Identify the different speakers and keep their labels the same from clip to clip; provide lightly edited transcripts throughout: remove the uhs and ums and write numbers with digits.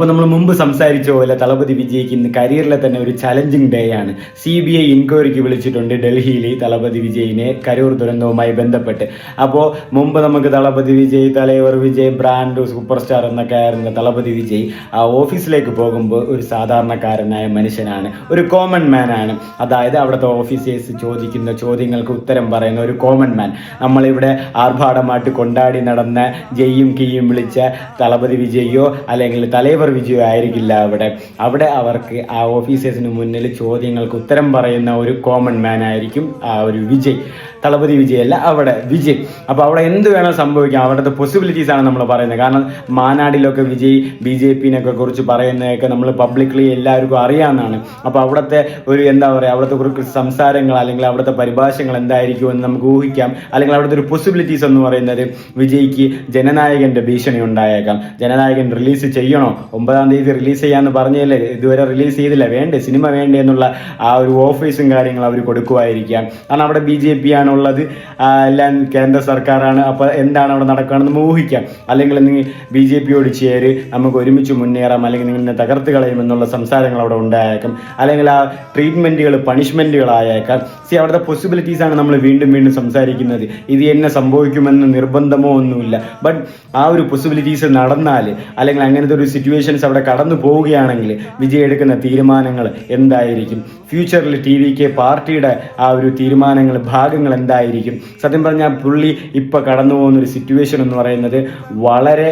Speaker 1: അപ്പോൾ നമ്മൾ മുമ്പ് സംസാരിച്ച പോലെ തളപതി വിജയ്ക്ക് ഇന്ന് കരിയറിലെ തന്നെ ഒരു ചലഞ്ചിങ് ഡേ ആണ്. CBI ഇൻക്വയറിക്ക് വിളിച്ചിട്ടുണ്ട് ഡൽഹിയിൽ തളപതി വിജയിനെ കരൂർ ദുരന്തവുമായി ബന്ധപ്പെട്ട്. അപ്പോൾ മുമ്പ് നമുക്ക് Thalapathy Vijay, Thalaivar Vijay, brand super star എന്നൊക്കെ ആയിരുന്ന തളപതി വിജയ് ആ ഓഫീസിലേക്ക് പോകുമ്പോൾ ഒരു സാധാരണക്കാരനായ മനുഷ്യനാണ്, ഒരു കോമൺ മാൻ ആണ്. അതായത് അവിടുത്തെ ഓഫീസേഴ്സ് ചോദിക്കുന്ന ചോദ്യങ്ങൾക്ക് ഉത്തരം പറയുന്ന ഒരു കോമൺ മാൻ. നമ്മളിവിടെ ആർഭാടമായിട്ട് കൊണ്ടാടി നടന്ന ജയ്യും കീയും വിളിച്ച തളപതി വിജയോ അല്ലെങ്കിൽ തലൈവർ വിജയോ ആയിരിക്കില്ല അവിടെ അവർക്ക് ആ ഓഫീസേഴ്സിന് മുന്നിൽ ചോദ്യങ്ങൾക്ക് ഉത്തരം പറയുന്ന ഒരു കോമൺ മാൻ ആയിരിക്കും ആ ഒരു വിജയ്. തളപതി വിജയ് അല്ല, അവിടെ വിജയ്. അപ്പോൾ അവിടെ എന്ത് വേണം സംഭവിക്കാം, അവിടുത്തെ പോസിബിലിറ്റീസ് ആണ് നമ്മൾ പറയുന്നത്. കാരണം മാനാടിലൊക്കെ വിജയ് BJP-നെയൊക്കെ കുറിച്ച് പറയുന്നതൊക്കെ നമ്മൾ പബ്ലിക്ലി എല്ലാവർക്കും അറിയാവുന്നതാണ്. അപ്പോൾ അവിടുത്തെ ഒരു എന്താ പറയുക, അവിടുത്തെ കുറിച്ച് സംസാരങ്ങൾ അല്ലെങ്കിൽ അവിടുത്തെ പരിഭാഷകൾ എന്തായിരിക്കുമെന്ന് നമുക്ക് ഊഹിക്കാം. അല്ലെങ്കിൽ അവിടുത്തെ ഒരു പോസിബിലിറ്റീസ് എന്ന് പറയുന്നത് വിജയ്ക്ക് ജനനായകന്റെ ഭീഷണി ഉണ്ടായേക്കാം. ജനനായകൻ റിലീസ് ചെയ്യണോ, 9-ാം തീയതി റിലീസ് ചെയ്യാന്ന് പറഞ്ഞല്ലേ, ഇതുവരെ റിലീസ് ചെയ്തില്ല, വേണ്ടേ സിനിമ വേണ്ടേ എന്നുള്ള ആ ഒരു ഓഫീസും കാര്യങ്ങളും അവർ കൊടുക്കുമായിരിക്കാം. കാരണം അവിടെ BJP ആണ് ഉള്ളത്, എല്ലാം കേന്ദ്ര സർക്കാരാണ്. അപ്പോൾ എന്താണ് അവിടെ നടക്കുകയാണെന്ന് നമുക്ക് ഊഹിക്കാം. അല്ലെങ്കിൽ നിങ്ങൾ BJP-യോട് ചേര്, നമുക്ക് ഒരുമിച്ച് മുന്നേറാം, അല്ലെങ്കിൽ നിങ്ങളെ തകർത്ത് കളയുമെന്നുള്ള സംസാരങ്ങൾ അവിടെ ഉണ്ടായേക്കാം. അല്ലെങ്കിൽ ആ ട്രീറ്റ്മെന്റുകൾ പണിഷ്മെന്റുകളായേക്കാം. അവിടുത്തെ പോസിബിലിറ്റീസ് ആണ് നമ്മൾ വീണ്ടും വീണ്ടും സംസാരിക്കുന്നത്. ഇത് എന്നെ സംഭവിക്കുമെന്ന് നിർബന്ധമോ ഒന്നുമില്ല. ബട്ട് ആ ഒരു പോസിബിലിറ്റീസ് നടന്നാൽ അല്ലെങ്കിൽ അങ്ങനത്തെ ഒരു സിറ്റുവേഷൻസ് അവിടെ കടന്നു പോവുകയാണെങ്കിൽ വിജയ് എടുക്കുന്ന തീരുമാനങ്ങൾ എന്തായിരിക്കും, ഫ്യൂച്ചറിൽ TVK പാർട്ടിയുടെ ആ ഒരു തീരുമാനങ്ങൾ, ഭാഗങ്ങൾ എന്തായിരിക്കും. സത്യം പറഞ്ഞാൽ പുള്ളി ഇപ്പം കടന്നു പോകുന്ന ഒരു സിറ്റുവേഷൻ എന്ന് പറയുന്നത് വളരെ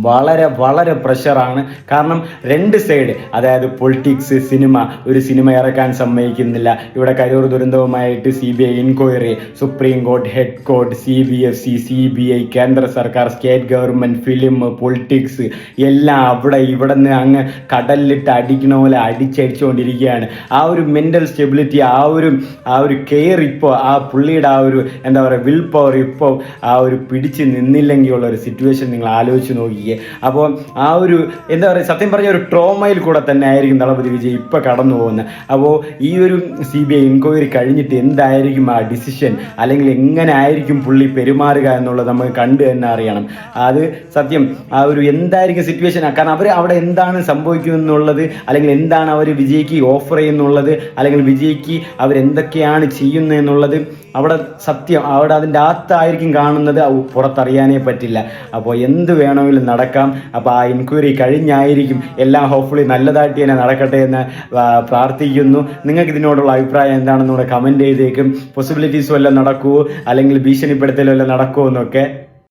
Speaker 1: വളരെ വളരെ പ്രഷറാണ്. കാരണം രണ്ട് സൈഡ്, അതായത് പൊളിറ്റിക്സ്, സിനിമ, ഒരു സിനിമ ഇറക്കാൻ സമ്മതിക്കുന്നില്ല. ഇവിടെ കരൂർ ദുരന്തവുമായിട്ട് CBI inquiry, supreme court, high court, CBFC, CBI, കേന്ദ്ര സർക്കാർ, സ്റ്റേറ്റ് ഗവൺമെൻറ്, ഫിലിം, പൊളിറ്റിക്സ് എല്ലാം അവിടെ ഇവിടെ നിന്ന് അങ്ങ് കടലിലിട്ട് അടിക്കണ പോലെ അടിച്ചടിച്ചുകൊണ്ടിരിക്കുകയാണ്. ആ ഒരു മെൻ്റൽ സ്റ്റെബിലിറ്റി, ആ ഒരു കെയർ ഇപ്പോൾ ആ പുള്ളിയുടെ ആ ഒരു എന്താ പറയുക വിൽ പവർ ഇപ്പോൾ ആ ഒരു പിടിച്ച് നിന്നില്ലെങ്കിൽ ഉള്ള ഒരു സിറ്റുവേഷൻ നിങ്ങൾ ആലോചിച്ച് നോക്കി. അപ്പോൾ ആ ഒരു എന്താ പറയുക, സത്യം പറഞ്ഞ ഒരു ട്രോമയിൽ കൂടെ തന്നെ ആയിരിക്കും തളപതി വിജയ് ഇപ്പം കടന്നു പോകുന്നത്. അപ്പോൾ ഈ ഒരു CBI ഇൻക്വയറി കഴിഞ്ഞിട്ട് എന്തായിരിക്കും ആ ഡിസിഷൻ, അല്ലെങ്കിൽ എങ്ങനെ ആയിരിക്കും പുള്ളി പെരുമാറുക എന്നുള്ളത് നമുക്ക് കണ്ടു തന്നെ അറിയണം. അത് സത്യം ആ ഒരു എന്തായിരിക്കും സിറ്റുവേഷൻ. കാരണം അവർ അവിടെ എന്താണ് സംഭവിക്കുമെന്നുള്ളത്, അല്ലെങ്കിൽ എന്താണ് അവർ വിജയ്ക്ക് ഓഫർ ചെയ്യുന്നുള്ളത്, അല്ലെങ്കിൽ വിജയ്ക്ക് അവരെന്തൊക്കെയാണ് ചെയ്യുന്നതെന്നുള്ളത് അവിടെ സത്യം അവിടെ അതിൻ്റെ അകത്തായിരിക്കും കാണുന്നത്. പുറത്തറിയാനേ പറ്റില്ല. അപ്പോൾ എന്ത് വേണമെങ്കിലും നടക്കാം. അപ്പോൾ ആ ഇൻക്വയറി കഴിഞ്ഞായിരിക്കും എല്ലാം ഹോപ്പ്ഫുള്ളി നല്ലതായിട്ട് തന്നെ നടക്കട്ടെ എന്ന് പ്രാർത്ഥിക്കുന്നു. നിങ്ങൾക്ക് ഇതിനോടുള്ള അഭിപ്രായം എന്താണെന്ന് കൂടെ കമൻറ്റ് ചെയ്തേക്കും. പോസിബിലിറ്റീസ് വല്ലതും നടക്കുമോ, അല്ലെങ്കിൽ ഭീഷണിപ്പെടുത്തൽ വല്ലതും നടക്കുമോ എന്നൊക്കെ.